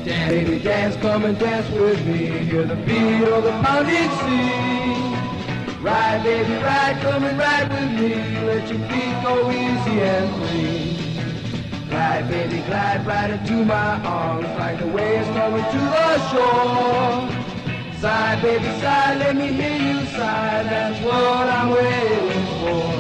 Dance, baby, dance, come and dance with me. Hear the beat of the pounding sea. Ride, baby, ride, come and ride with me. Let your feet go easy and free. Glide, baby, glide right into my arms like the waves coming to the shore. Sigh, baby, sigh, let me hear you sigh. That's what I'm waiting for.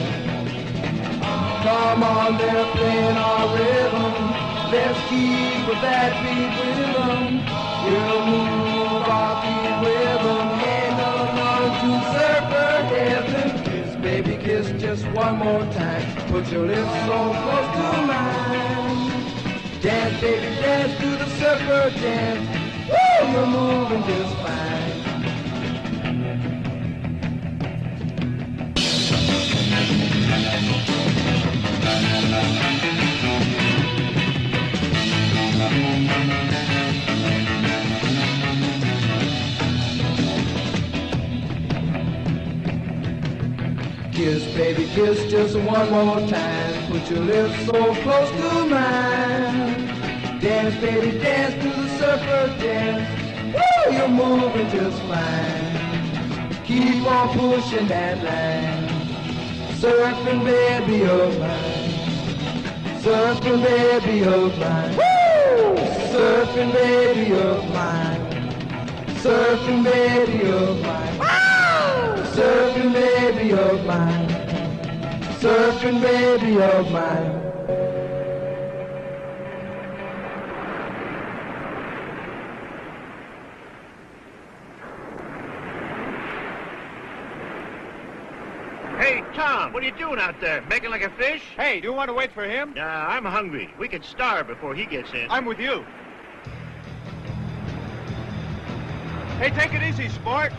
Come on, they're playing our rhythm. Let's keep with that beat rhythm. We'll move our feet with them. Ain't none to surfer heaven. Kiss, baby, kiss just one more time. Put your lips so close to mine. Dance, baby, dance to the surfer dance. Woo, you're moving just fine. Kiss, baby, kiss just one more time. Put your lips so close to mine. Dance, baby, dance to the surfer dance. Woo, you're moving just fine. Keep on pushing that line. Surfing, baby, of mine. Surfing, baby, of mine. Woo! Surfing, baby, of mine. Surfing, baby, of mine. Surfing, baby of mine. Surfing, baby of mine. Hey, Tom, what are you doing out there? Making like a fish? Hey, do you want to wait for him? Nah, I'm hungry. We could starve before he gets in. I'm with you. Hey, take it easy, sport.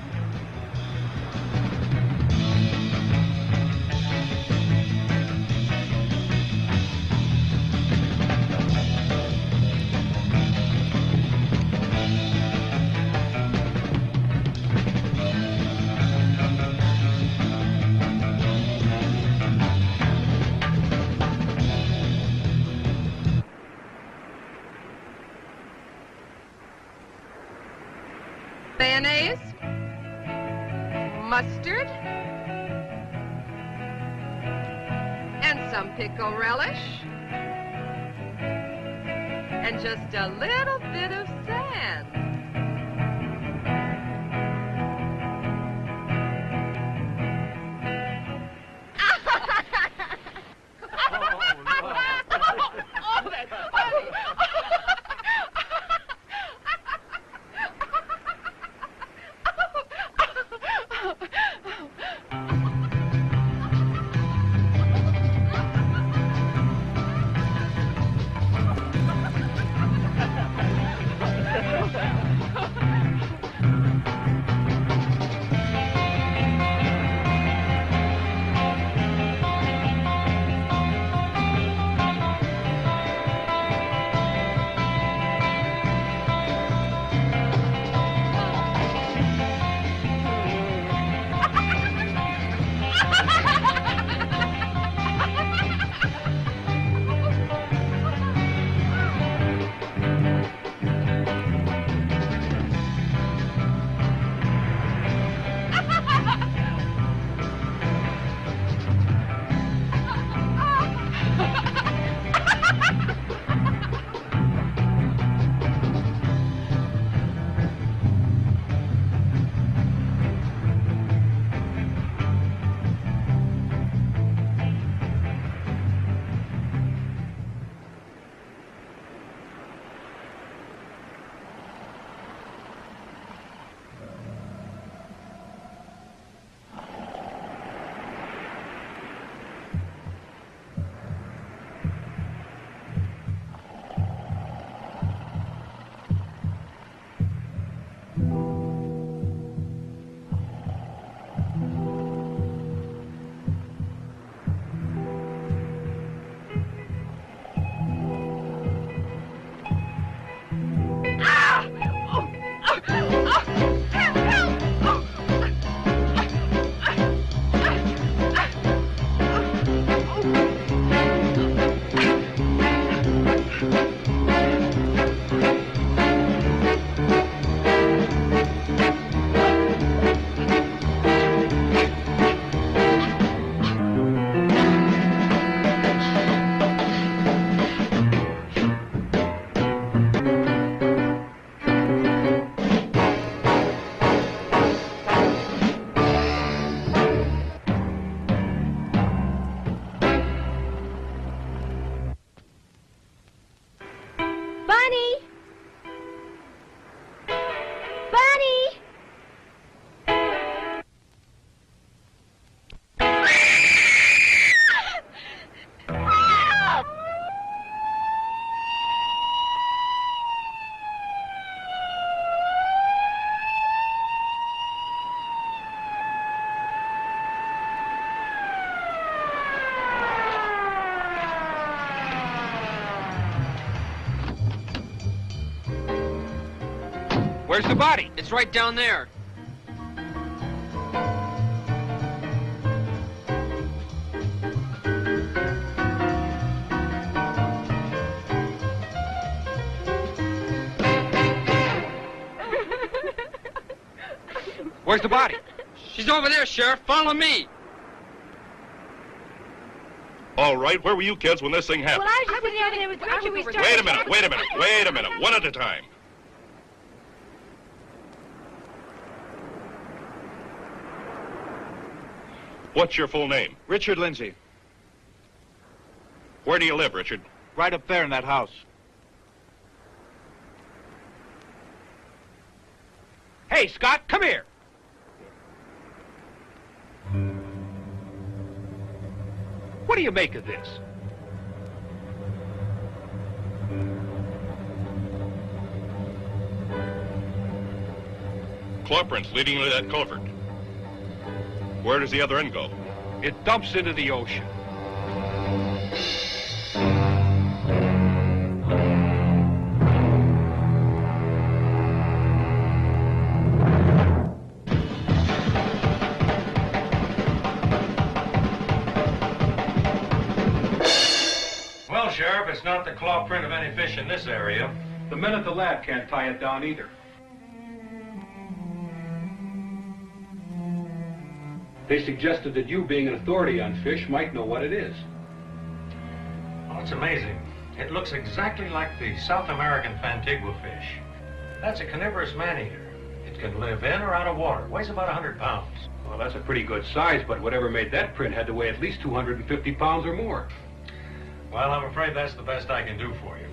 Mayonnaise, mustard, and some pickle relish, and just a little bit of sand. Where's the body? It's right down there. Where's the body? She's over there, Sheriff. Follow me. All right, where were you kids when this thing happened? Well, I was just sitting over there with Richard. We started... Wait a minute. One at a time. What's your full name? Richard Lindsay. Where do you live, Richard? Right up there in that house. Hey, Scott, come here. What do you make of this? Claw prints leading to that culvert. Where does the other end go? It dumps into the ocean. Well, Sheriff, it's not the claw print of any fish in this area. The men at the lab can't tie it down either. They suggested that you, being an authority on fish, might know what it is. Oh, it's amazing. It looks exactly like the South American Fantigua fish. That's a carnivorous man-eater. It can live in or out of water. Weighs about 100 pounds. Well, that's a pretty good size, but whatever made that print had to weigh at least 250 pounds or more. Well, I'm afraid that's the best I can do for you.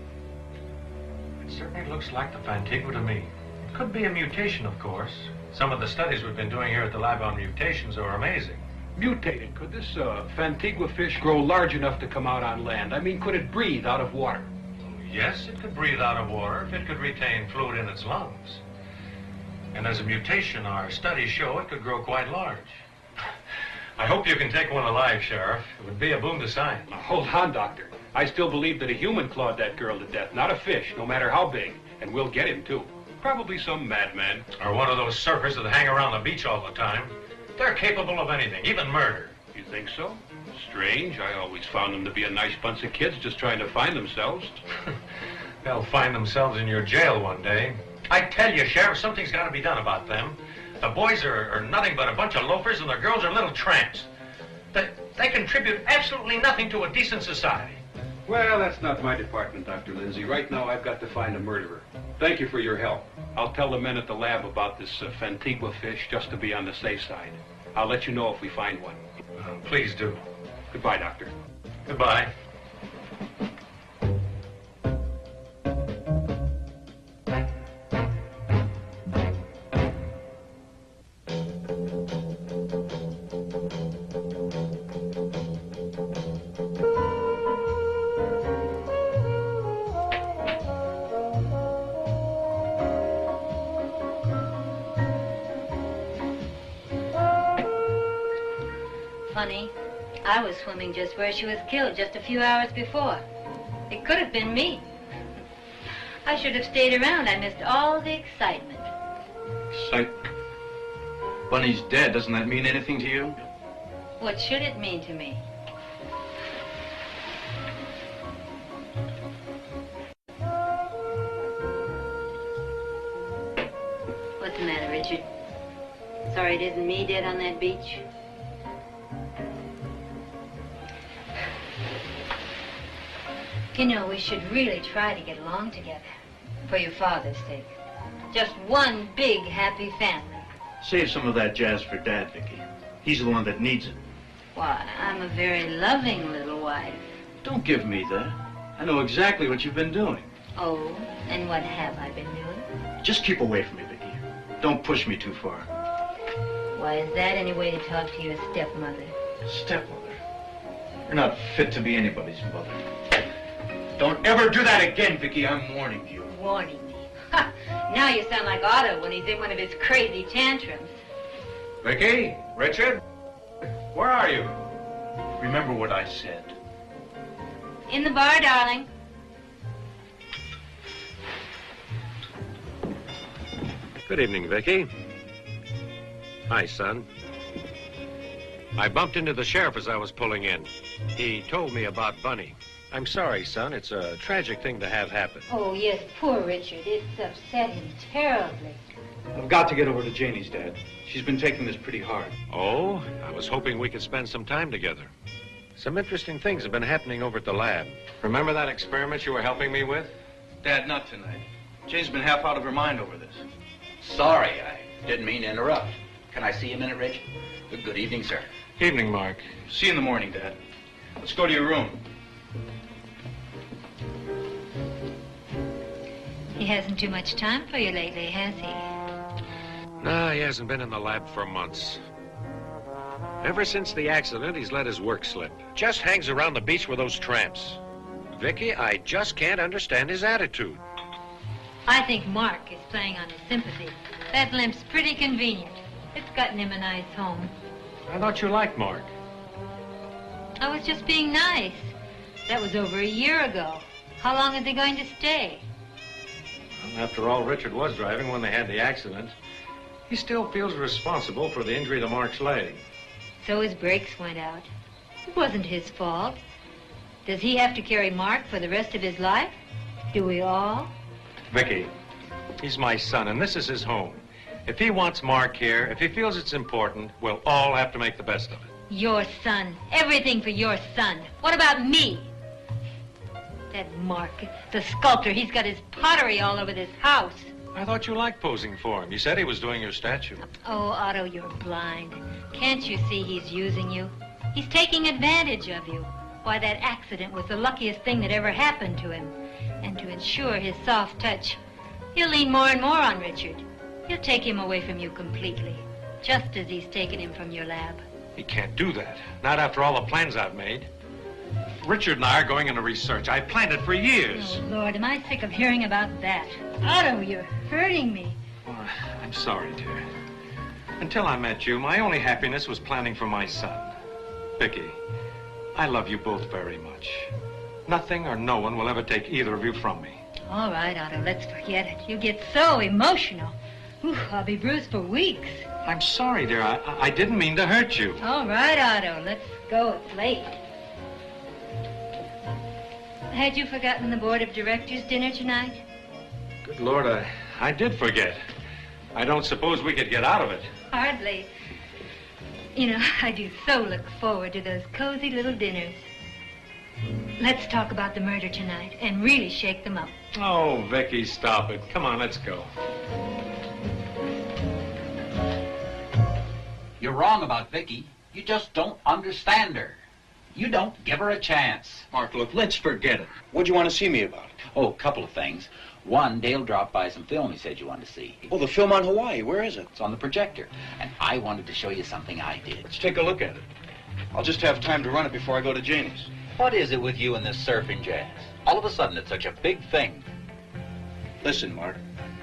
It certainly looks like the Fantigua to me. It could be a mutation, of course. Some of the studies we've been doing here at the lab on mutations are amazing. Mutated. Could this Fantigua fish grow large enough to come out on land? I mean, could it breathe out of water? Yes, it could breathe out of water if it could retain fluid in its lungs. And as a mutation, our studies show it could grow quite large. I hope you can take one alive, Sheriff. It would be a boon to science. Now, hold on, Doctor. I still believe that a human clawed that girl to death, not a fish, no matter how big. And we'll get him, too. Probably some madman. Or one of those surfers that hang around the beach all the time. They're capable of anything, even murder. You think so? Strange. I always found them to be a nice bunch of kids just trying to find themselves. They'll find themselves in your jail one day. I tell you, Sheriff, something's got to be done about them. The boys are nothing but a bunch of loafers, and the girls are little tramps. They contribute absolutely nothing to a decent society. Well, that's not my department, Dr. Lindsay. Right now, I've got to find a murderer. Thank you for your help. I'll tell the men at the lab about this Fantigua fish just to be on the safe side. I'll let you know if we find one. Please do. Goodbye, Doctor. Goodbye. Funny, I was swimming just where she was killed just a few hours before. It could have been me. I should have stayed around. I missed all the excitement. Excitement? Bunny's dead. Doesn't that mean anything to you? What should it mean to me? What's the matter, Richard? Sorry it isn't me dead on that beach? You know, we should really try to get along together. For your father's sake. Just one big, happy family. Save some of that jazz for Dad, Vicky. He's the one that needs it. Why, I'm a very loving little wife. Don't give me that. I know exactly what you've been doing. Oh, and what have I been doing? Just keep away from me, Vicky. Don't push me too far. Why, is that any way to talk to your stepmother? Stepmother? You're not fit to be anybody's mother. Don't ever do that again, Vicky. I'm warning you. Warning me? Ha! Now you sound like Otto when he's in one of his crazy tantrums. Vicky? Richard? Where are you? Remember what I said. In the bar, darling. Good evening, Vicky. Hi, son. I bumped into the sheriff as I was pulling in. He told me about Bunny. I'm sorry, son. It's a tragic thing to have happen. Oh, yes, poor Richard. It's upset him terribly. I've got to get over to Janie's, Dad. She's been taking this pretty hard. Oh, I was hoping we could spend some time together. Some interesting things have been happening over at the lab. Remember that experiment you were helping me with? Dad, not tonight. Jane's been half out of her mind over this. Sorry, I didn't mean to interrupt. Can I see you a minute, Rich? Good evening, sir. Evening, Mark. See you in the morning, Dad. Let's go to your room. He hasn't too much time for you lately, has he? No, he hasn't been in the lab for months. Ever since the accident, he's let his work slip. Just hangs around the beach with those tramps. Vicky, I just can't understand his attitude. I think Mark is playing on his sympathy. That limp's pretty convenient. It's gotten him a nice home. I thought you liked Mark. I was just being nice. That was over a year ago. How long are they going to stay? Well, after all, Richard was driving when they had the accident. He still feels responsible for the injury to Mark's leg. So his brakes went out. It wasn't his fault. Does he have to carry Mark for the rest of his life? Do we all? Vicky, he's my son, and this is his home. If he wants Mark here, if he feels it's important, we'll all have to make the best of it. Your son. Everything for your son. What about me? That Mark, the sculptor, he's got his pottery all over this house. I thought you liked posing for him. You said he was doing your statue. Oh, Otto, you're blind. Can't you see he's using you? He's taking advantage of you. Why, that accident was the luckiest thing that ever happened to him. And to ensure his soft touch, he'll lean more and more on Richard. He'll take him away from you completely, just as he's taken him from your lab. He can't do that. Not after all the plans I've made. Richard and I are going into research. I planned it for years. Oh, Lord, am I sick of hearing about that. Otto, you're hurting me. Oh, I'm sorry, dear. Until I met you, my only happiness was planning for my son. Vicky, I love you both very much. Nothing or no one will ever take either of you from me. All right, Otto, let's forget it. You get so emotional. Ooh, I'll be bruised for weeks. I'm sorry, dear. I didn't mean to hurt you. All right, Otto, let's go. It's late. Had you forgotten the board of directors dinner tonight? Good Lord, I did forget. I don't suppose we could get out of it. Hardly. You know, I do so look forward to those cozy little dinners. Let's talk about the murder tonight and really shake them up. Oh, Vicky, stop it. Come on, let's go. You're wrong about Vicky. You just don't understand her. You don't give her a chance. Mark, look, let's forget it. What'd you want to see me about? Oh, a couple of things. One, Dale dropped by some film he said you wanted to see. Oh, the film on Hawaii. Where is it? It's on the projector. And I wanted to show you something I did. Let's take a look at it. I'll just have time to run it before I go to Janie's. What is it with you and this surfing jazz? All of a sudden, it's such a big thing. Listen, Mark,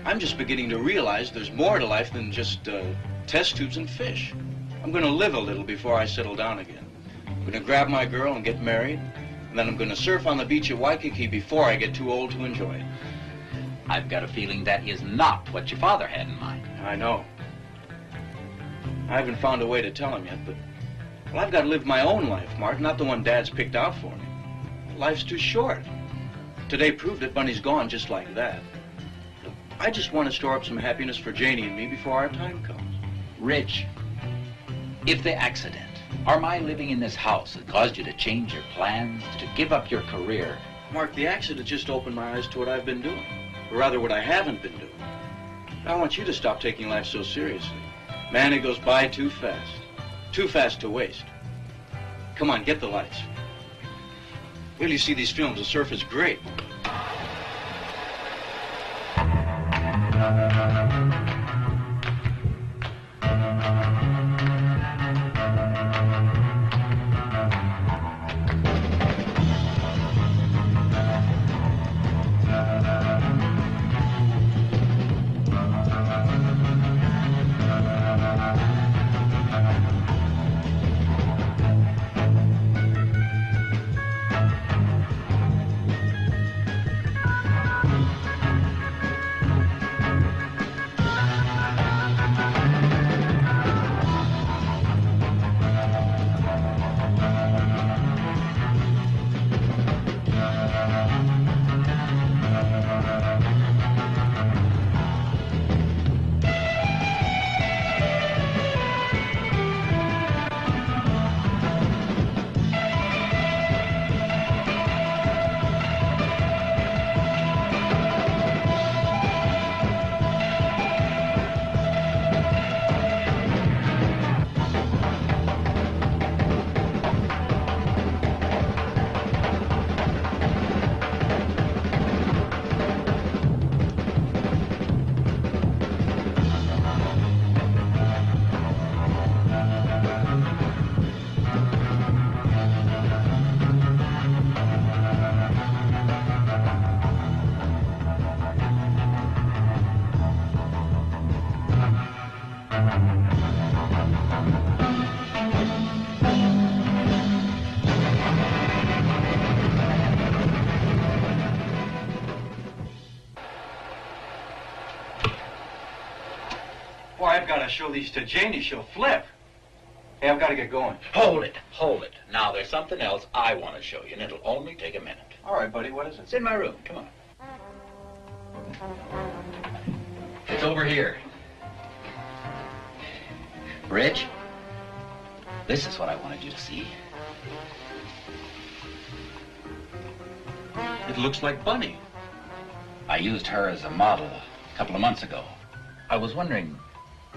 I'm just beginning to realize there's more to life than just test tubes and fish. I'm going to live a little before I settle down again. I'm going to grab my girl and get married, and then I'm going to surf on the beach at Waikiki before I get too old to enjoy it. I've got a feeling that is not what your father had in mind. I know. I haven't found a way to tell him yet, but well, I've got to live my own life, Mark, not the one Dad's picked out for me. Life's too short. Today proved it. Bunny's gone just like that. I just want to store up some happiness for Janie and me before our time comes. Rich, if the accident or my living in this house has caused you to change your plans, to give up your career... Mark, the accident just opened my eyes to what I've been doing. Or rather, what I haven't been doing. I want you to stop taking life so seriously. Man, it goes by too fast. Too fast to waste. Come on, get the lights. Well, you see these films, the surf is great. I've got to show these to Janie. She'll flip. Hey, I've got to get going. Hold it. Now, there's something else I want to show you, and it'll only take a minute. All right, buddy, what is it? It's in my room. Come on. It's over here. Rich, this is what I wanted you to see. It looks like Bunny. I used her as a model a couple of months ago. I was wondering,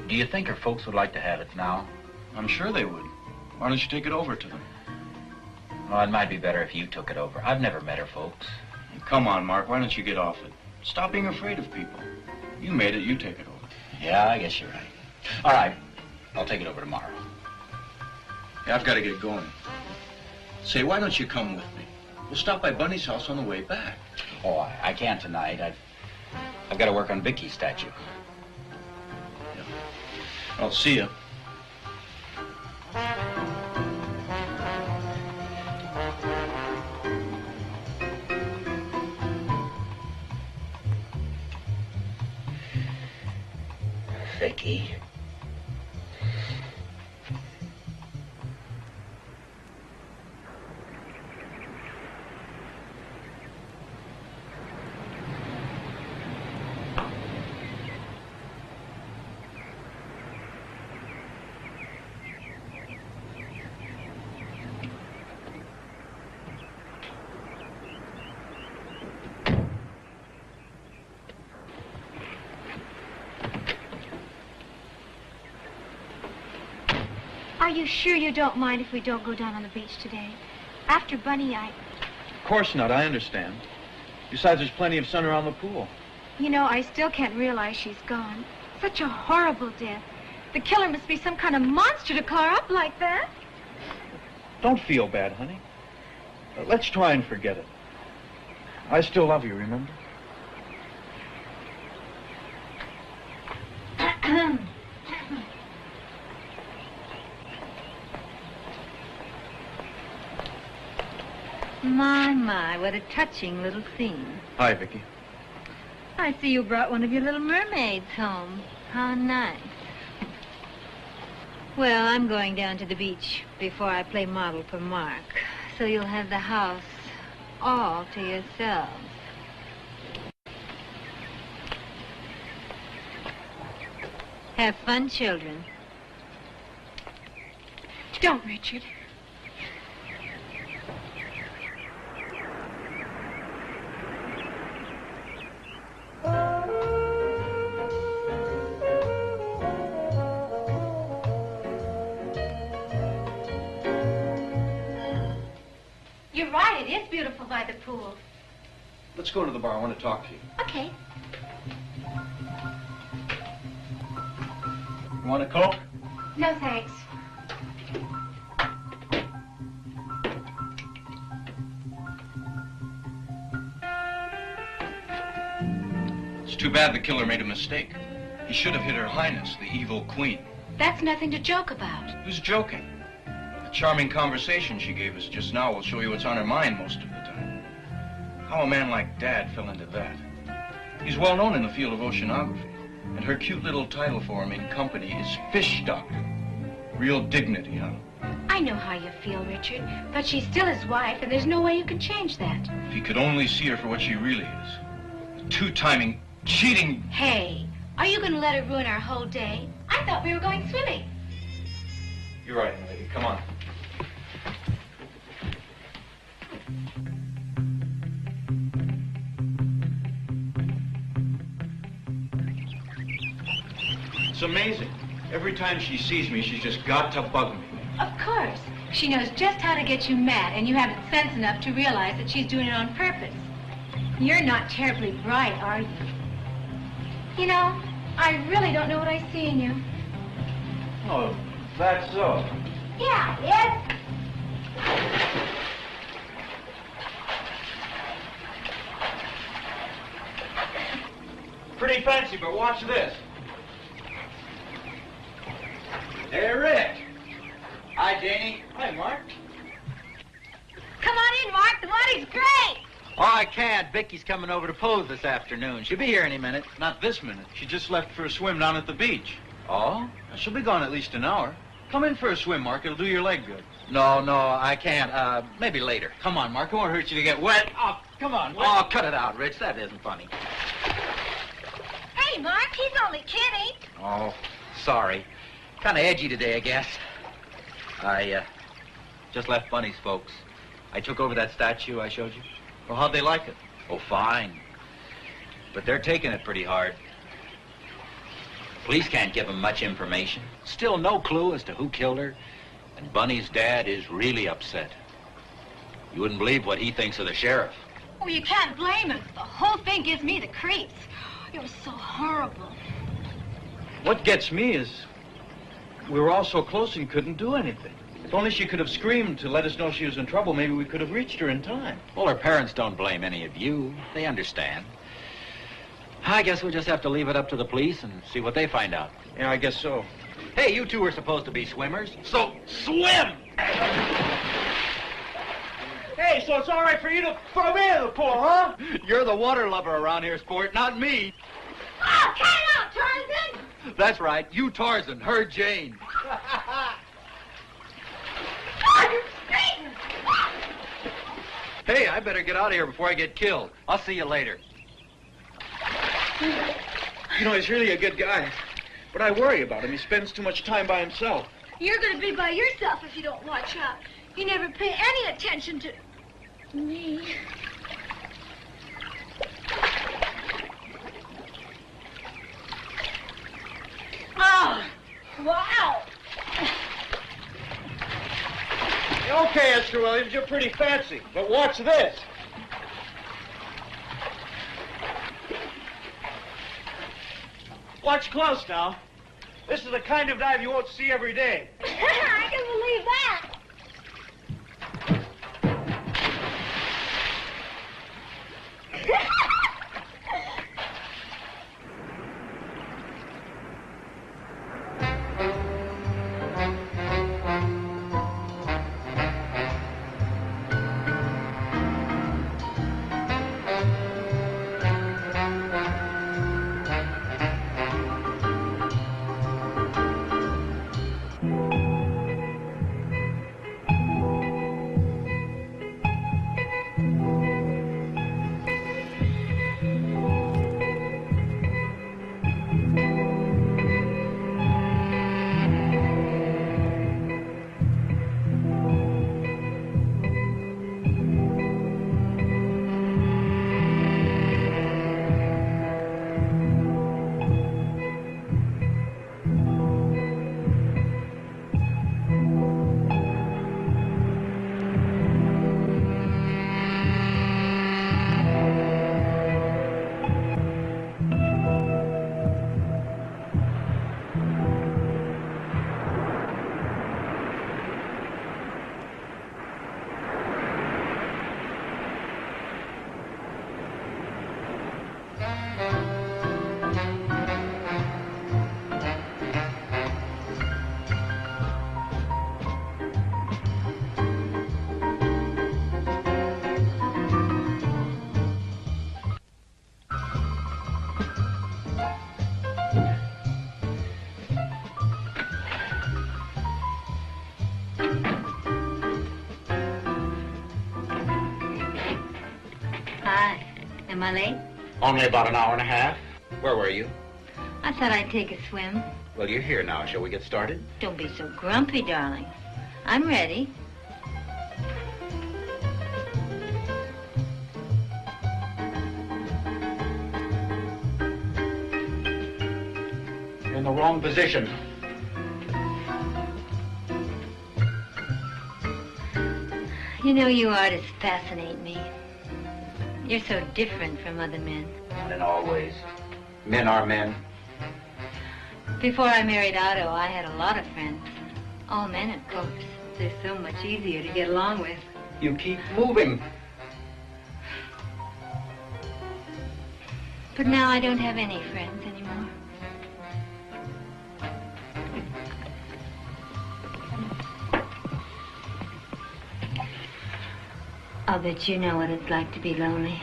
do you think her folks would like to have it now? I'm sure they would. Why don't you take it over to them? Well, it might be better if you took it over. I've never met her folks. Come on, Mark, why don't you get off it? Stop being afraid of people. You made it, you take it over. Yeah, I guess you're right. All right, I'll take it over tomorrow. Yeah, I've got to get going. Say, why don't you come with me? We'll stop by Bunny's house on the way back. Oh, I can't tonight. I've got to work on Vicky's statue. Yeah. I'll see you. Vicky. Are you sure you don't mind if we don't go down on the beach today? After Bunny, Of course not, I understand. Besides, there's plenty of sun around the pool. You know, I still can't realize she's gone. Such a horrible death. The killer must be some kind of monster to claw up like that. Don't feel bad, honey. Let's try and forget it. I still love you, remember? My, what a touching little scene. Hi, Vicky. I see you brought one of your little mermaids home. How nice. Well, I'm going down to the beach before I play model for Mark, so you'll have the house all to yourselves. Have fun, children. Don't, Richard. You're right, it is beautiful by the pool. Let's go to the bar. I want to talk to you. Okay. You want a Coke? No, thanks. It's too bad the killer made a mistake. He should have hit Her Highness, the evil queen. That's nothing to joke about. Who's joking? The charming conversation she gave us just now will show you what's on her mind most of the time. How a man like Dad fell into that. He's well known in the field of oceanography, and her cute little title for him in company is Fish Doctor. Real dignity, huh? I know how you feel, Richard, but she's still his wife, and there's no way you can change that. If he could only see her for what she really is. A two-timing, cheating... Hey, are you going to let her ruin our whole day? I thought we were going swimming. You're right, lady. Come on. It's amazing. Every time she sees me, she's just got to bug me. Of course. She knows just how to get you mad, and you haven't sense enough to realize that she's doing it on purpose. You're not terribly bright, are you? You know, I really don't know what I see in you. Oh, that's so. Yeah, yes. Pretty fancy, but watch this. Hey, Rick. Hi, Janie. Hi, Mark. Come on in, Mark. The water's great. Oh, I can't. Vicky's coming over to pose this afternoon. She'll be here any minute. Not this minute. She just left for a swim down at the beach. Oh? She'll be gone at least an hour. Come in for a swim, Mark. It'll do your leg good. No, I can't. Maybe later. Come on, Mark. It won't hurt you to get wet. Oh, come on. Wet. Oh, cut it out, Rich. That isn't funny. Hey, Mark, he's only kidding. Oh, sorry. Kind of edgy today, I guess. I just left Bunny's folks. I took over that statue I showed you. Well, how'd they like it? Oh, fine. But they're taking it pretty hard. Police can't give them much information. Still no clue as to who killed her. And Bunny's dad is really upset. You wouldn't believe what he thinks of the sheriff. Oh, you can't blame him. The whole thing gives me the creeps. It was so horrible. What gets me is we were all so close and couldn't do anything. If only she could have screamed to let us know she was in trouble, maybe we could have reached her in time. Well, her parents don't blame any of you. They understand. I guess we'll just have to leave it up to the police and see what they find out. Yeah, I guess so. Hey, you two were supposed to be swimmers. So, swim! Hey, so it's all right for you to throw me in the pool, huh? You're the water lover around here, sport, not me. Oh, cut it out, Tarzan! That's right. You Tarzan, her Jane. Oh, you're screaming! Hey, I better get out of here before I get killed. I'll see you later. You know, he's really a good guy. But I worry about him. He spends too much time by himself. You're going to be by yourself if you don't watch out. You never pay any attention to me. Oh, wow. Okay, Esther Williams, you're pretty fancy. But watch this. Watch close now. This is the kind of dive you won't see every day. I can believe that. Am I late? Only about an hour and a half. Where were you? I thought I'd take a swim. Well, you're here now. Shall we get started? Don't be so grumpy, darling. I'm ready. You're in the wrong position. You know, you artists fascinate me. You're so different from other men. Not in all ways. Men are men. Before I married Otto, I had a lot of friends. All men, of course. They're so much easier to get along with. You keep moving. But now I don't have any friends anymore. I'll bet you know what it's like to be lonely.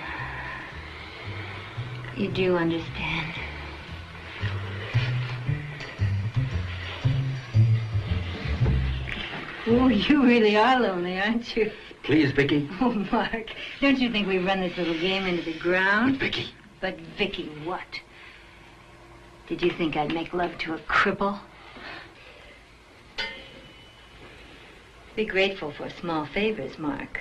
You do understand. Oh, you really are lonely, aren't you? Please, Vicky. Oh, Mark, don't you think we run this little game into the ground? But, Vicky. But, Vicky, what? Did you think I'd make love to a cripple? Be grateful for small favors, Mark.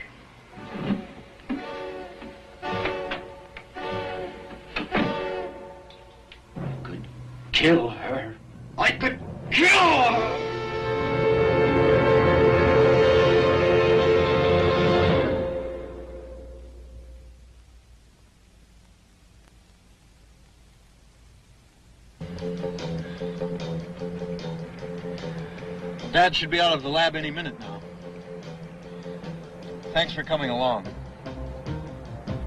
Could kill her. I could kill her! Dad should be out of the lab any minute now. Thanks for coming along.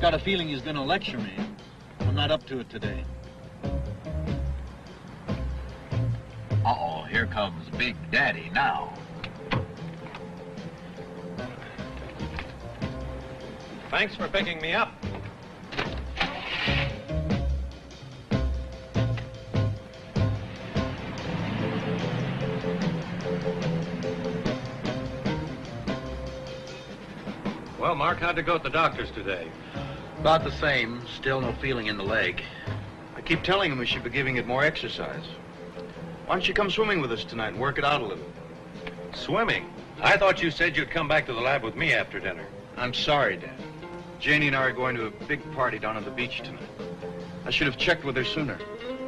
Got a feeling he's gonna lecture me. I'm not up to it today. Uh-oh, here comes Big Daddy now. Thanks for picking me up. Well, Mark, how'd it go at the doctor's today? About the same. Still no feeling in the leg. I keep telling him we should be giving it more exercise. Why don't you come swimming with us tonight and work it out a little? Swimming? I thought you said you'd come back to the lab with me after dinner. I'm sorry, Dad. Janie and I are going to a big party down on the beach tonight. I should have checked with her sooner.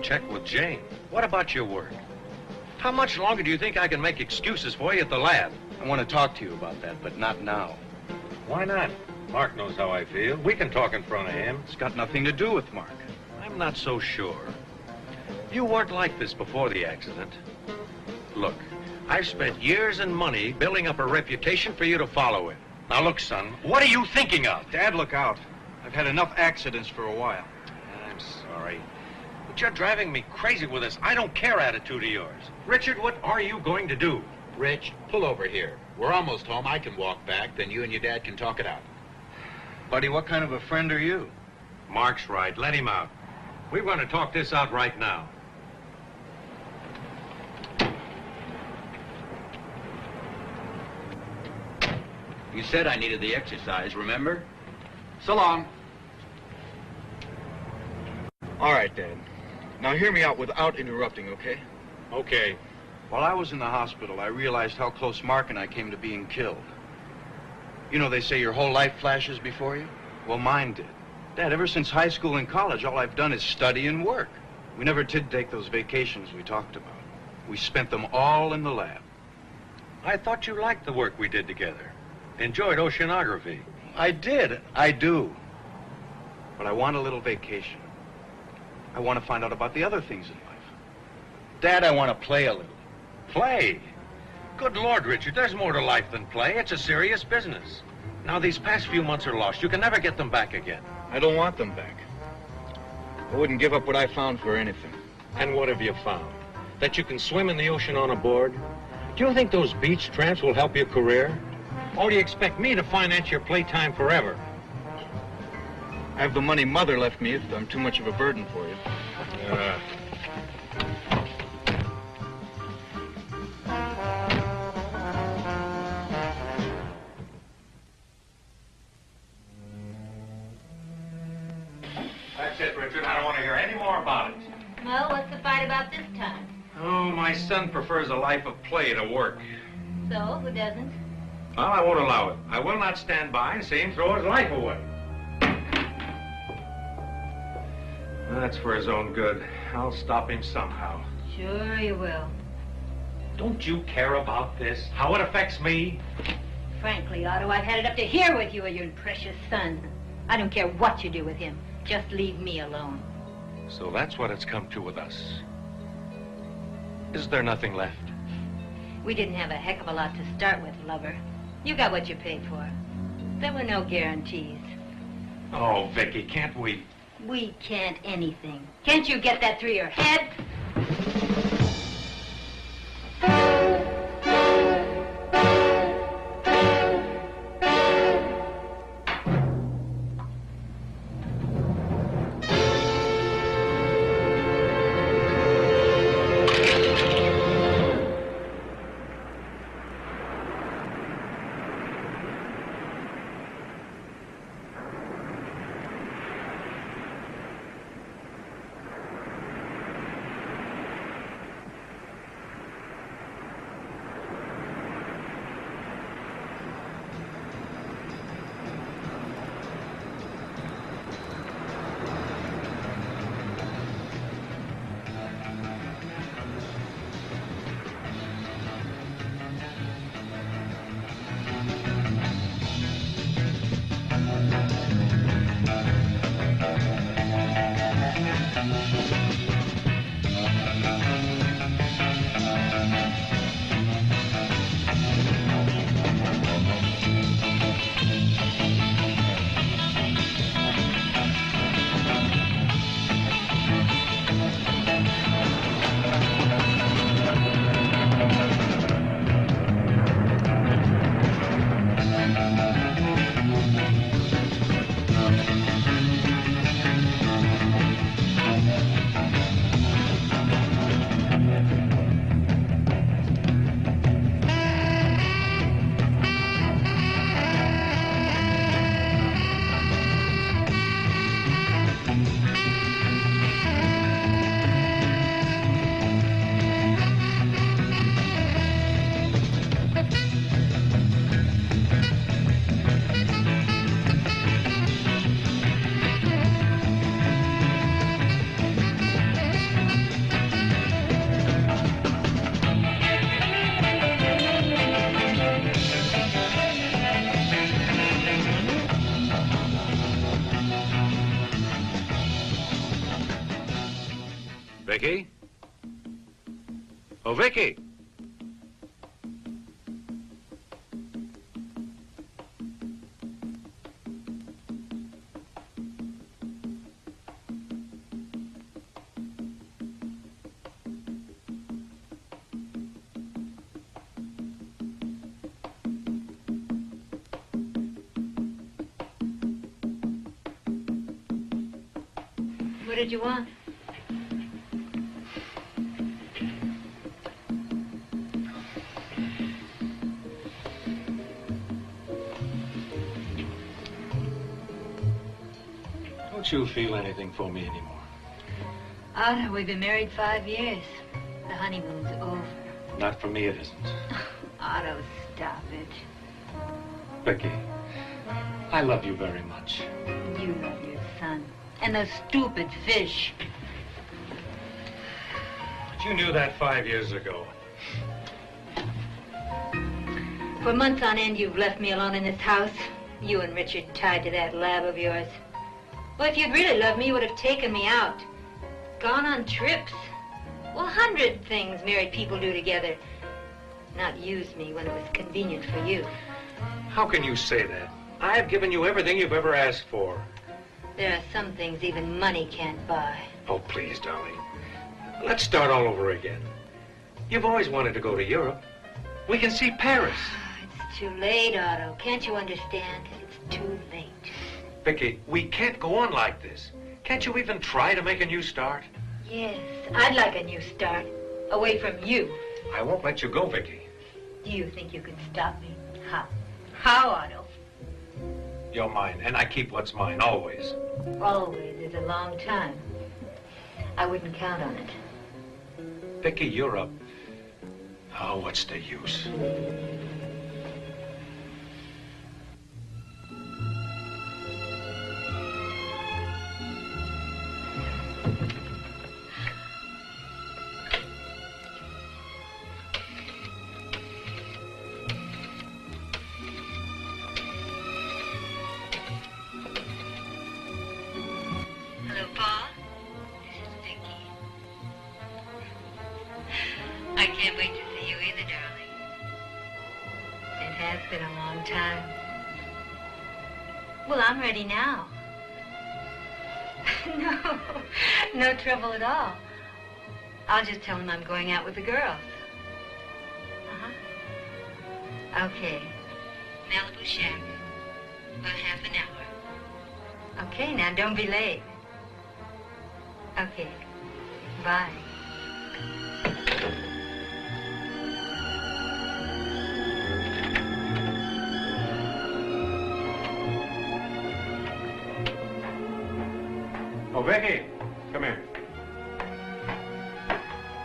Check with Jane? What about your work? How much longer do you think I can make excuses for you at the lab? I want to talk to you about that, but not now. Why not? Mark knows how I feel. We can talk in front of him. It's got nothing to do with Mark. I'm not so sure. You weren't like this before the accident. Look, I've spent years and money building up a reputation for you to follow in. Now look, son, what are you thinking of? Dad, look out. I've had enough accidents for a while. I'm sorry. But you're driving me crazy with this I don't care attitude of yours. Richard, what are you going to do? Rich, pull over here. We're almost home. I can walk back. Then you and your dad can talk it out. Buddy, what kind of a friend are you? Mark's right. Let him out. We're going to talk this out right now. You said I needed the exercise, remember? So long. All right, Dad. Now hear me out without interrupting, okay? Okay. While I was in the hospital, I realized how close Mark and I came to being killed. You know, they say your whole life flashes before you? Well, mine did. Dad, ever since high school and college, all I've done is study and work. We never did take those vacations we talked about. We spent them all in the lab. I thought you liked the work we did together. Enjoyed oceanography. I did. I do. But I want a little vacation. I want to find out about the other things in life. Dad, I want to play a little. Play? Good Lord, Richard, there's more to life than play. It's a serious business. Now, these past few months are lost. You can never get them back again. I don't want them back. I wouldn't give up what I found for anything. And what have you found? That you can swim in the ocean on a board? Do you think those beach tramps will help your career? Or do you expect me to finance your playtime forever? I have the money Mother left me if I'm too much of a burden for you. That's it, Richard. I don't want to hear any more about it. Well, what's the fight about this time? Oh, my son prefers a life of play to work. So, who doesn't? Well, I won't allow it. I will not stand by and see him throw his life away. That's for his own good. I'll stop him somehow. Sure you will. Don't you care about this? How it affects me? Frankly, Otto, I've had it up to here with you and your precious son. I don't care what you do with him. Just leave me alone. So that's what it's come to with us. Is there nothing left? We didn't have a heck of a lot to start with, lover. You got what you paid for. There were no guarantees. Oh, Vicky, can't we? We can't anything. Can't you get that through your head? Vicky? Oh, Vicky! What did you want? Don't you feel anything for me anymore? Otto, we've been married 5 years. The honeymoon's over. Not for me, it isn't. Otto, stop it. Vicky, I love you very much. You love your son. And those stupid fish. But you knew that 5 years ago. For months on end, you've left me alone in this house. You and Richard tied to that lab of yours. Well, if you'd really loved me, you would have taken me out. Gone on trips. Well, 100 things married people do together. Not used me when it was convenient for you. How can you say that? I've given you everything you've ever asked for. There are some things even money can't buy. Oh, please, darling. Let's start all over again. You've always wanted to go to Europe. We can see Paris. It's too late, Otto. Can't you understand? It's too late. Vicky, we can't go on like this. Can't you even try to make a new start? Yes, I'd like a new start. Away from you. I won't let you go, Vicky. Do you think you can stop me? How? How, Otto? You're mine, and I keep what's mine, always. Always is a long time. I wouldn't count on it. Vicky, you're up. Oh, what's the use? Hello, Paul. This is Vicky. I can't wait to see you either, darling. It has been a long time. Well, I'm ready now. No trouble at all. I'll just tell him I'm going out with the girls. Okay. Malibu Shack. About half an hour. Okay, now don't be late. Okay. Bye. Oh, Vicky, come here.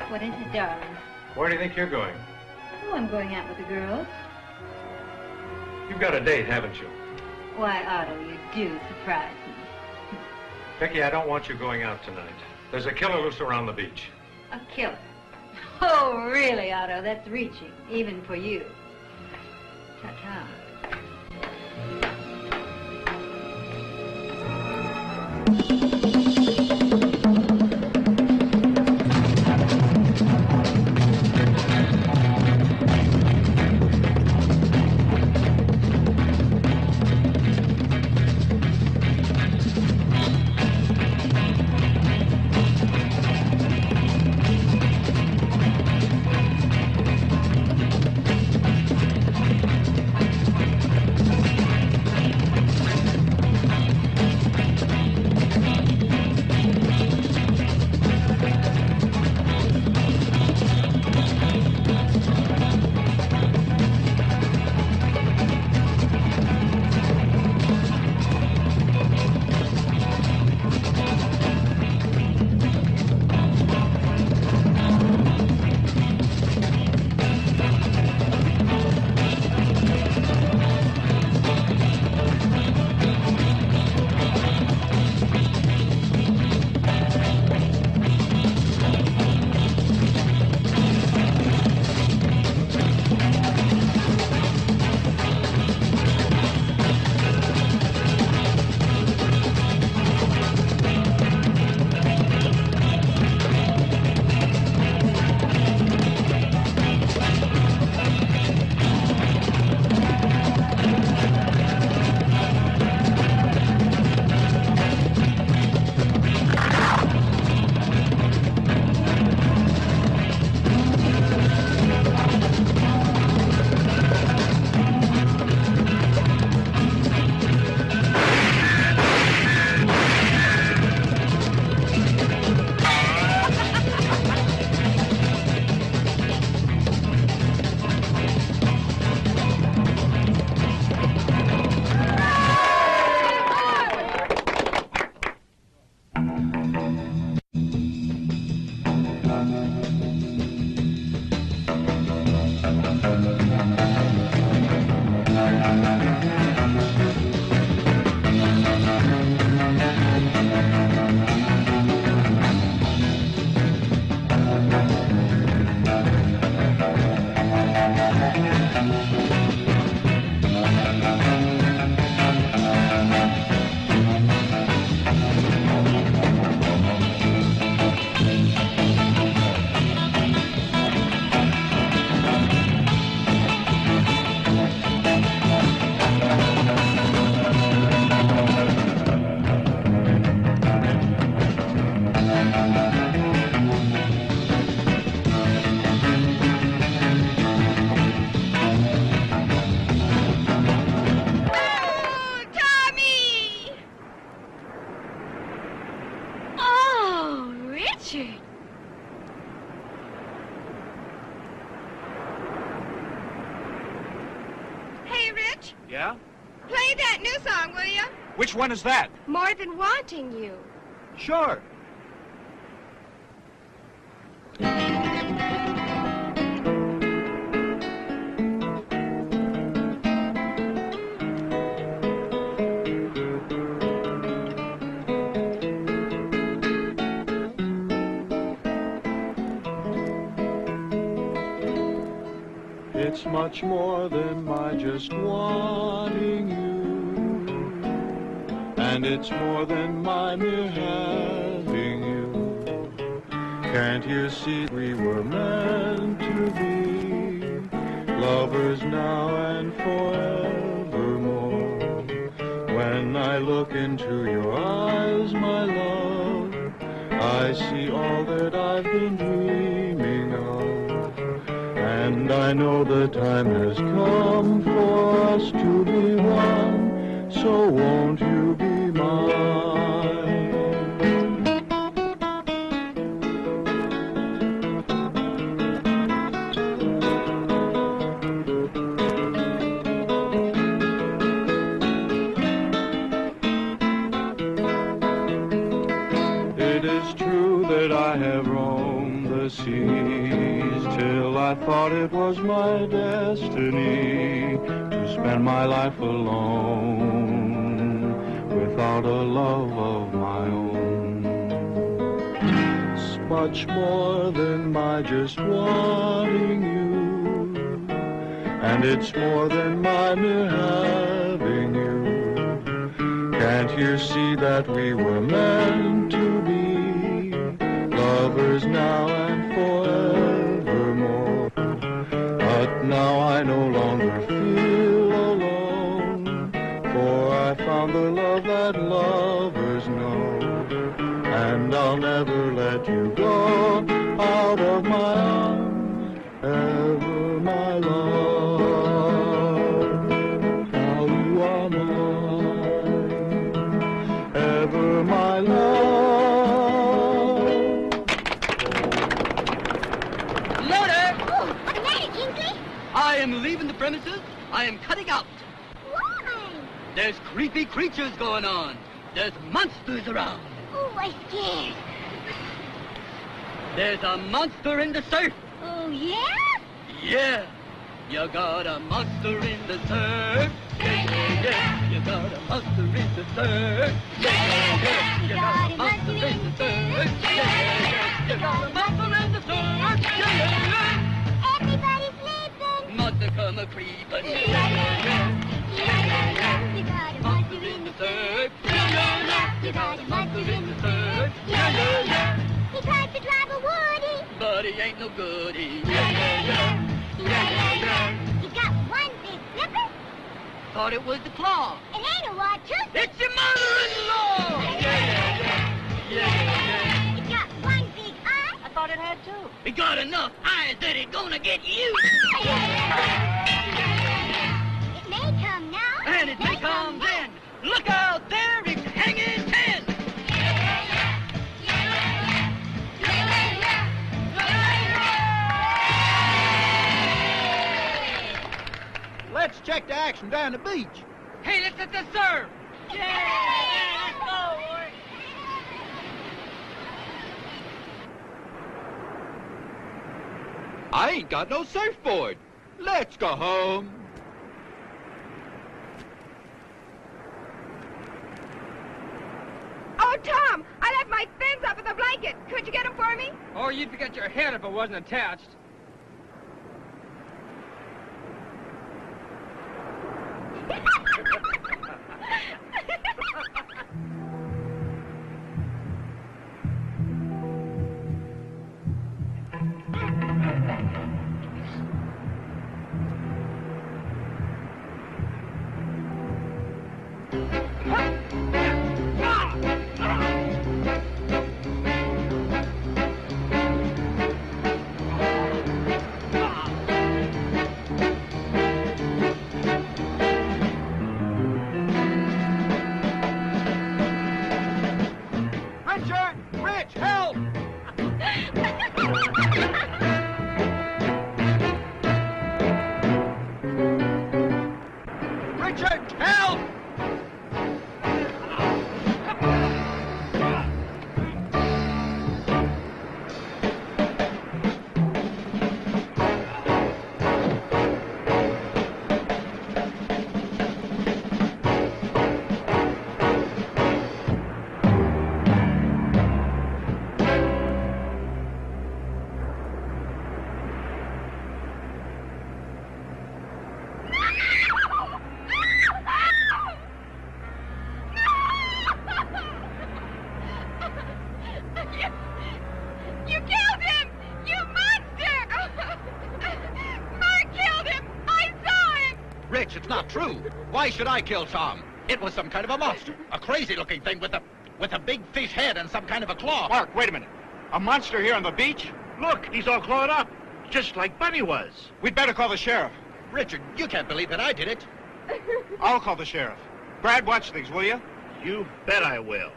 What is it, darling? Where do you think you're going? Oh, I'm going out with the girls. You've got a date, haven't you? Why, Otto, you do surprise me. Vicky, I don't want you going out tonight. There's a killer loose around the beach. A killer. Oh, really, Otto? That's reaching, even for you. Ta-ta. Yeah? Play that new song, will you? Which one is that? More Than Wanting You. Sure. It's much more than my just wanting you, and it's more than my mere having you. Can't you see we were meant to be lovers now and forevermore? When I look into your eyes, my love, I see all that I've been dreaming of. And I know the time has come for us to be one, so won't you be mine? It is true that I have roamed the seas till I thought it was my destiny to spend my life alone without a love of my own. It's much more than my just wanting you, and it's more than my mere having you. Can't you see that we were meant to be lovers now and forevermore? But now I no longer feel alone, for I found the love that lovers know. And I'll never let you go out of my arms, ever my love. Now you are mine, ever my love. I am leaving the premises. I am cutting out. Why? There's creepy creatures going on. There's monsters around. Oh, I'm scared. There's a monster in the surf. Oh, yeah? Yeah. You got a monster in the surf. Yeah, yeah. You got a monster in the surf. Yeah, yeah. You got a monster in the surf. Yeah, yeah. You got a monster in the surf. Yeah, yeah. Everybody's sleeping. Monster come a creeping. Yeah, yeah, yeah. Yeah, yeah, yeah. You got a monster in the surf. Yeah, yeah, yeah. You got a monster in the surf. Yeah, yeah, yeah. He tried to drive a Woody, but he ain't no goodie. Yeah, yeah, yeah. Yeah, yeah, yeah. You got one big flipper. Thought it was the claw. It ain't a what, too. It's your mother-in-law. Yeah, yeah, yeah. Yeah, yeah. You got one big eye. I thought it had two. It got enough eyes that it's gonna get you. It may come now. And it may come then. Look out there, it's hanging 10. Let's check the action down the beach. Hey, let's hit the surf. Yeah, let's go, boy. I ain't got no surfboard. Let's go home. Oh, Tom, I left my fins up in the blanket. Could you get them for me? Oh, you'd forget your head if it wasn't attached. Rich, it's not true. Why should I kill Tom? It was some kind of a monster. A crazy-looking thing with a big fish head and some kind of a claw. Mark, wait a minute. A monster here on the beach? Look, he's all clawed up. Just like Bunny was. We'd better call the sheriff. Richard, you can't believe that I did it. I'll call the sheriff. Brad, watch things, will you? You bet I will.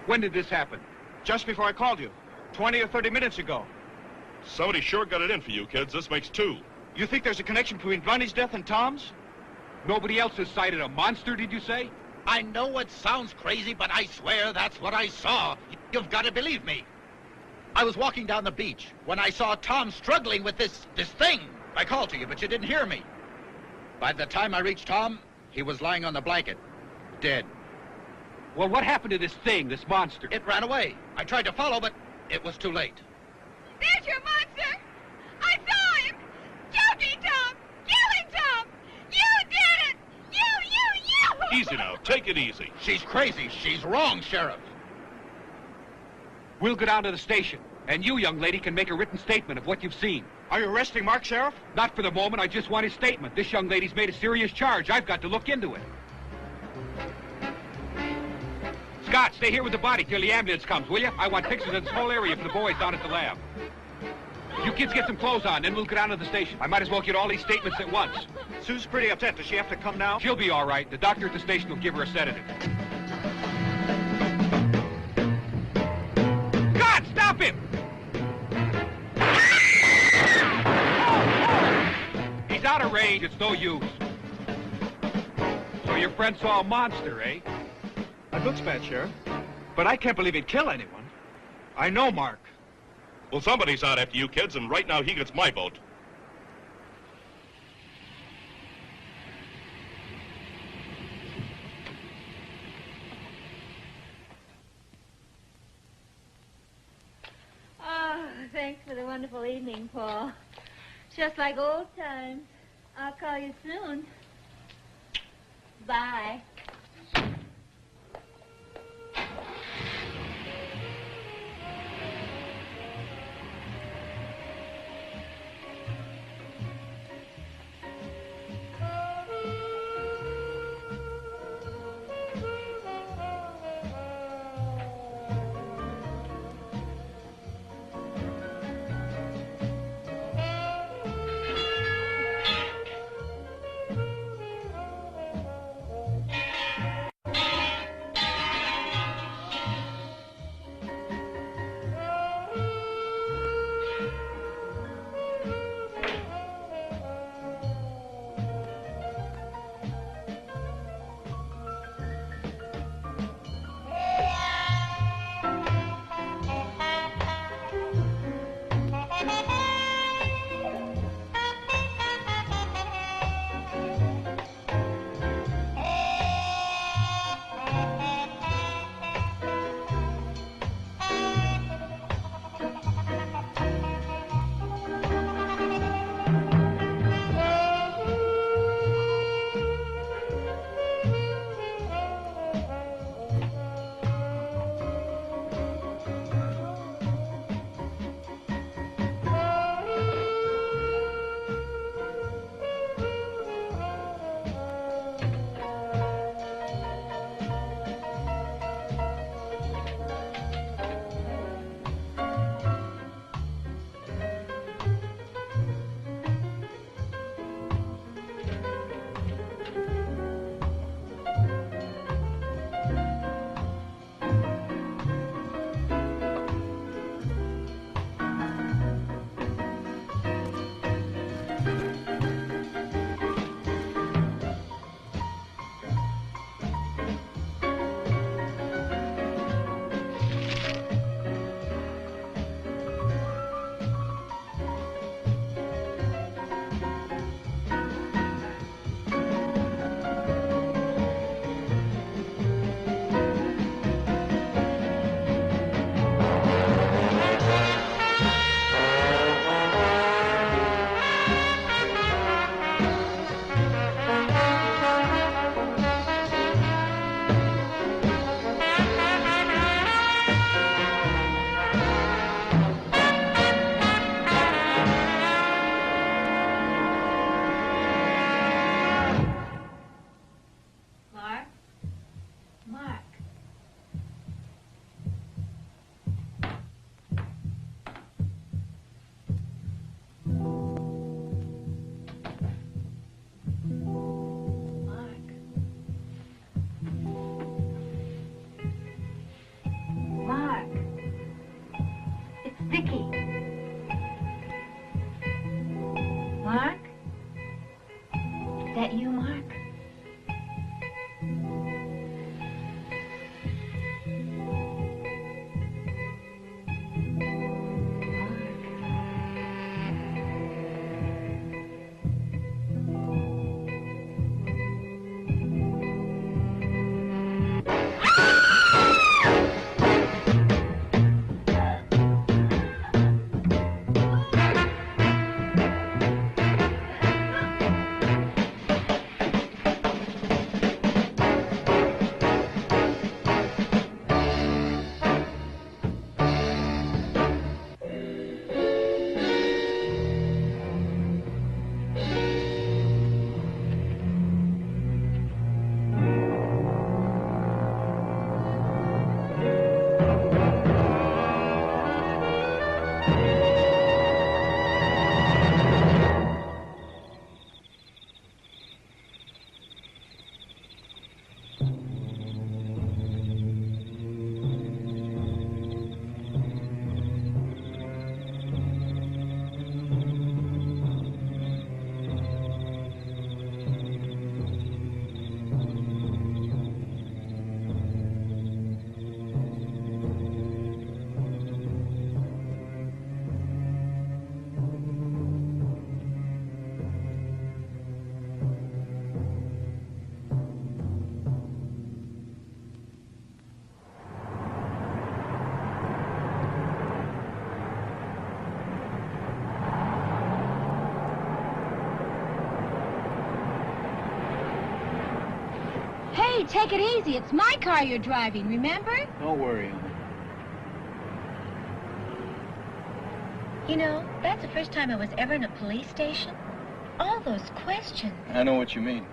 When did this happen? Just before I called you. 20 or 30 minutes ago. Somebody sure got it in for you, kids. This makes 2. You think there's a connection between Bunny's death and Tom's? Nobody else has sighted a monster, did you say? I know it sounds crazy, but I swear that's what I saw. You've got to believe me. I was walking down the beach when I saw Tom struggling with this thing. I called to you, but you didn't hear me. By the time I reached Tom, he was lying on the blanket, dead. Well, what happened to this thing, this monster? It ran away. I tried to follow, but it was too late. There's your monster! I saw him! Choking Tom! Killing Tom! You did it! You! Easy now. Take it easy. She's crazy. She's wrong, Sheriff. We'll go down to the station, and you, young lady, can make a written statement of what you've seen. Are you arresting Mark, Sheriff? Not for the moment. I just want his statement. This young lady's made a serious charge. I've got to look into it. Scott, stay here with the body till the ambulance comes, will you? I want pictures of this whole area for the boys down at the lab. You kids get some clothes on, then we'll go down to the station. I might as well get all these statements at once. Sue's pretty upset. Does she have to come now? She'll be all right. The doctor at the station will give her a sedative. Scott, stop him! He's out of range. It's no use. So your friend saw a monster, eh? That looks bad, Sheriff. But I can't believe he'd kill anyone. I know Mark. Well, somebody's out after you kids, and right now he gets my vote. Oh, thanks for the wonderful evening, Paul. Just like old times. I'll call you soon. Bye. Hey, take it easy. It's my car you're driving, remember? Don't worry, honey. You know, that's the first time I was ever in a police station. All those questions. I know what you mean.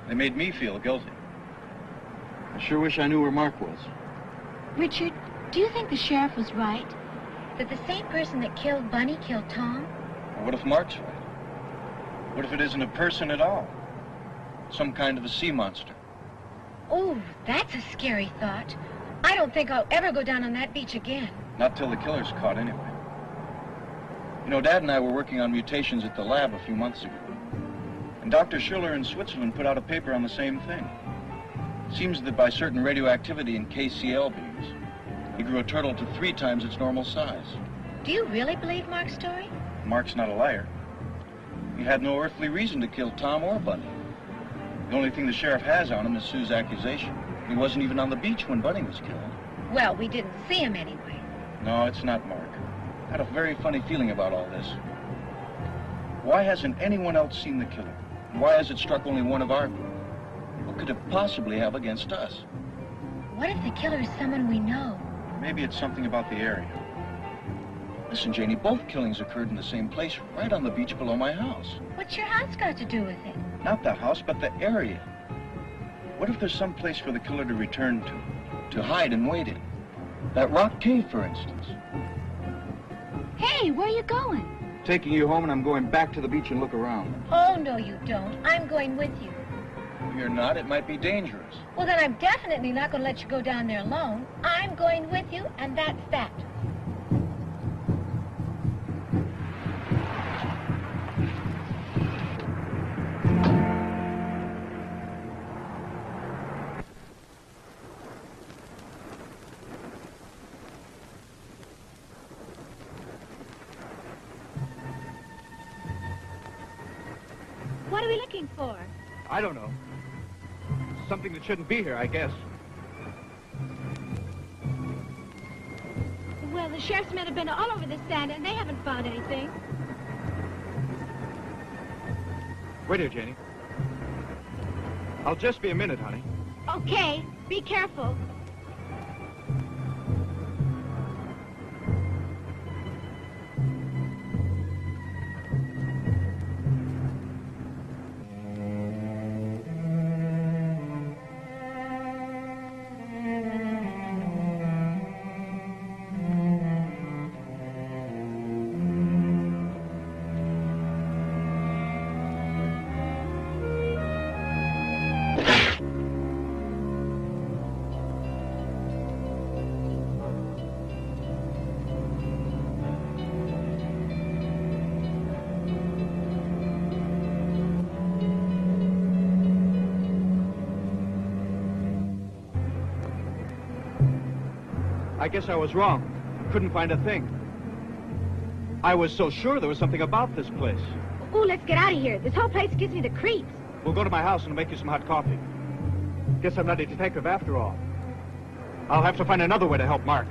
They made me feel guilty. I sure wish I knew where Mark was. Richard, do you think the sheriff was right? That the same person that killed Bunny killed Tom? Or what if Mark's right? What if it isn't a person at all? Some kind of a sea monster. Oh, that's a scary thought. I don't think I'll ever go down on that beach again. Not till the killer's caught, anyway. You know, Dad and I were working on mutations at the lab a few months ago. And Dr. Schiller in Switzerland put out a paper on the same thing. It seems that by certain radioactivity in KCl beams, he grew a turtle to 3 times its normal size. Do you really believe Mark's story? Mark's not a liar. He had no earthly reason to kill Tom or Bunny. The only thing the sheriff has on him is Sue's accusation. He wasn't even on the beach when Bunny was killed. Well, we didn't see him anyway. No, it's not Mark. I had a very funny feeling about all this. Why hasn't anyone else seen the killer? Why has it struck only one of our group? What could it possibly have against us? What if the killer is someone we know? Maybe it's something about the area. Listen, Janie, both killings occurred in the same place, right on the beach below my house. What's your house got to do with it? Not the house, but the area. What if there's some place for the killer to return to hide and wait in? That rock cave, for instance. Hey, where are you going? Taking you home, and I'm going back to the beach and look around. Oh, no, you don't. I'm going with you. You're not. It might be dangerous. Well, then I'm definitely not going to let you go down there alone. I'm going with you, and that's that. What are we looking for? I don't know. Something that shouldn't be here, I guess. Well, the sheriff's men have been all over this sand, and they haven't found anything. Wait here, Janie. I'll just be a minute, honey. Okay, be careful. I guess I was wrong. Couldn't find a thing. I was so sure there was something about this place. Ooh, let's get out of here. This whole place gives me the creeps. We'll go to my house and I'll make you some hot coffee. Guess I'm not a detective after all. I'll have to find another way to help Mark.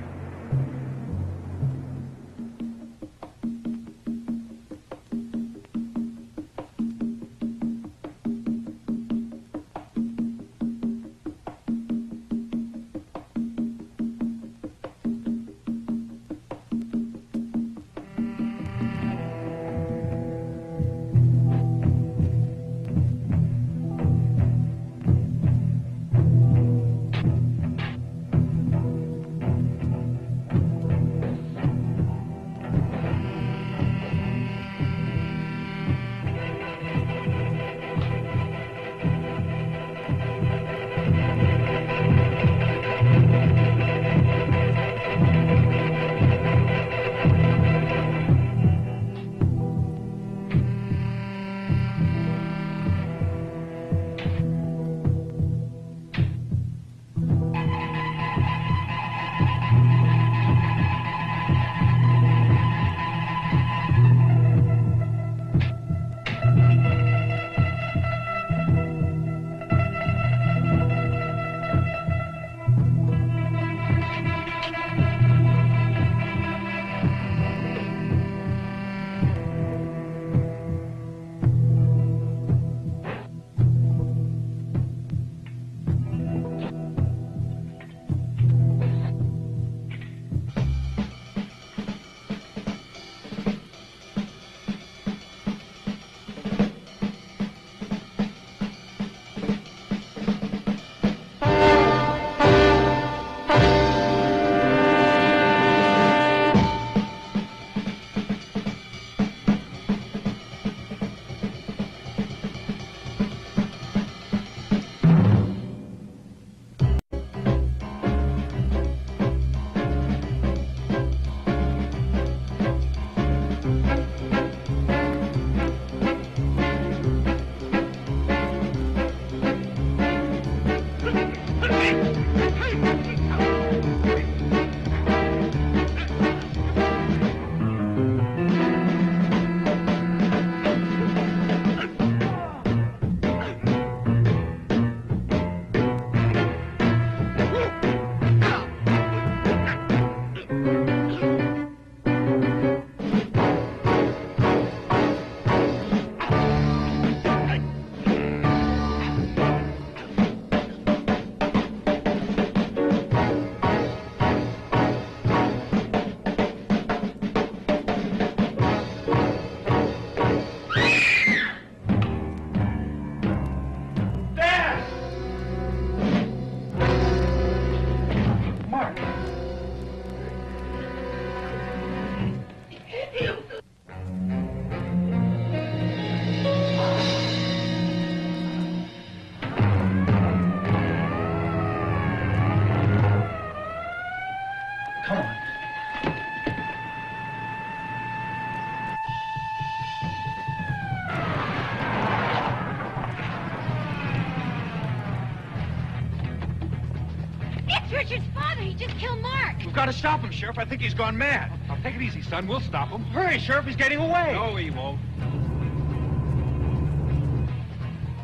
Richard's father. He just killed Mark. We've got to stop him, Sheriff. I think he's gone mad. Now, take it easy, son. We'll stop him. Hurry, Sheriff. He's getting away. No, he won't.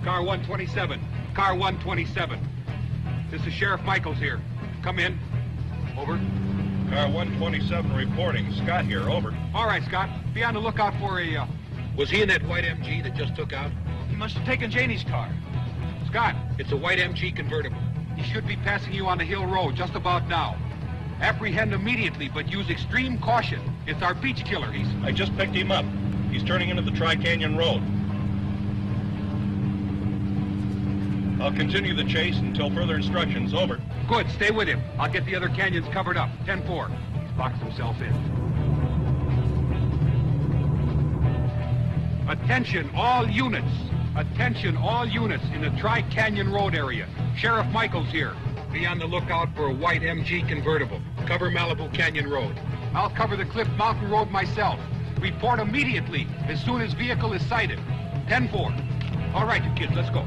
Car 127. Car 127. This is Sheriff Michaels here. Come in. Over. Car 127 reporting. Scott here. Over. All right, Scott. Be on the lookout for a... Was he in that white MG that just took out? He must have taken Janie's car. Scott, it's a white MG convertible. He should be passing you on the Hill Road just about now. Apprehend immediately, but use extreme caution. It's our beach killer. I just picked him up. He's turning into the Tri-Canyon Road. I'll continue the chase until further instructions. Over. Good. Stay with him. I'll get the other canyons covered up. 10-4. He's boxed himself in. Attention, all units. Attention, all units in the Tri-Canyon Road area. Sheriff Michaels here. Be on the lookout for a white MG convertible. Cover Malibu Canyon Road. I'll cover the Cliff Mountain Road myself. Report immediately as soon as vehicle is sighted. 10-4. All right, you kids, let's go.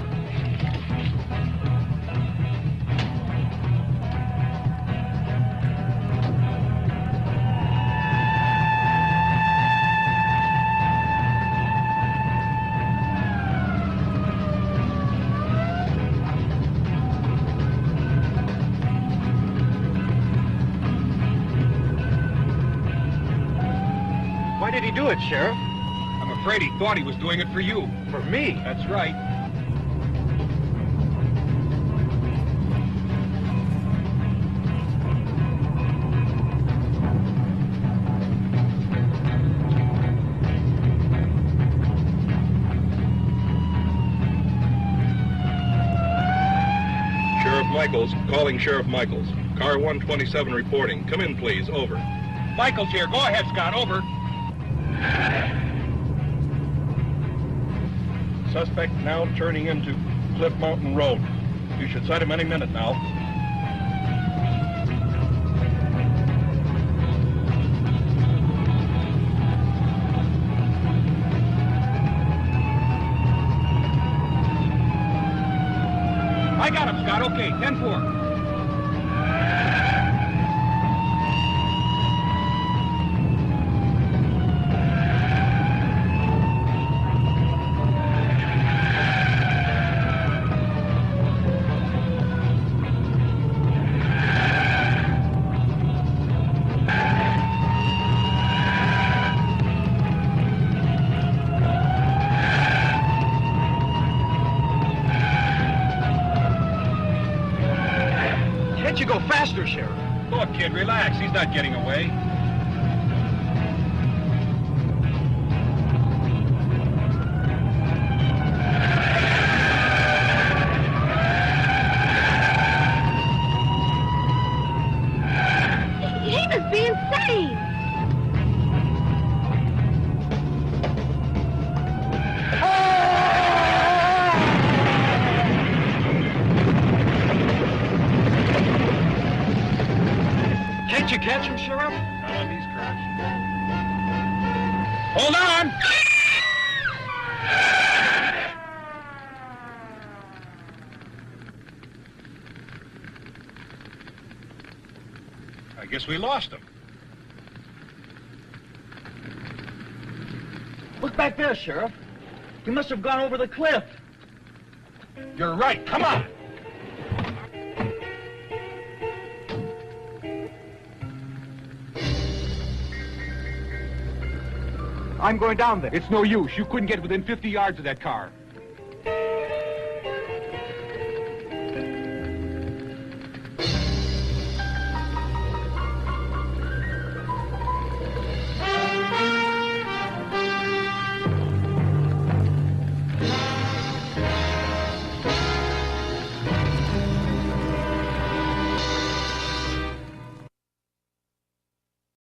Why did he do it, Sheriff? I'm afraid he thought he was doing it for you. For me? That's right. Sheriff Michaels, calling Sheriff Michaels. Car 127 reporting. Come in, please. Over. Michaels here. Go ahead, Scott. Over. Suspect now turning into Cliff Mountain Road. You should sight him any minute now. I got him, Scott. Okay, 10-4. Can't you go faster, Sheriff? Look, kid, relax. He's not getting away. He must be insane. Can't you catch him, Sheriff? Not on these curves. Hold on! I guess we lost him. Look back there, Sheriff. He must have gone over the cliff. You're right. Come on! I'm going down there. It's no use. You couldn't get within 50 yards of that car.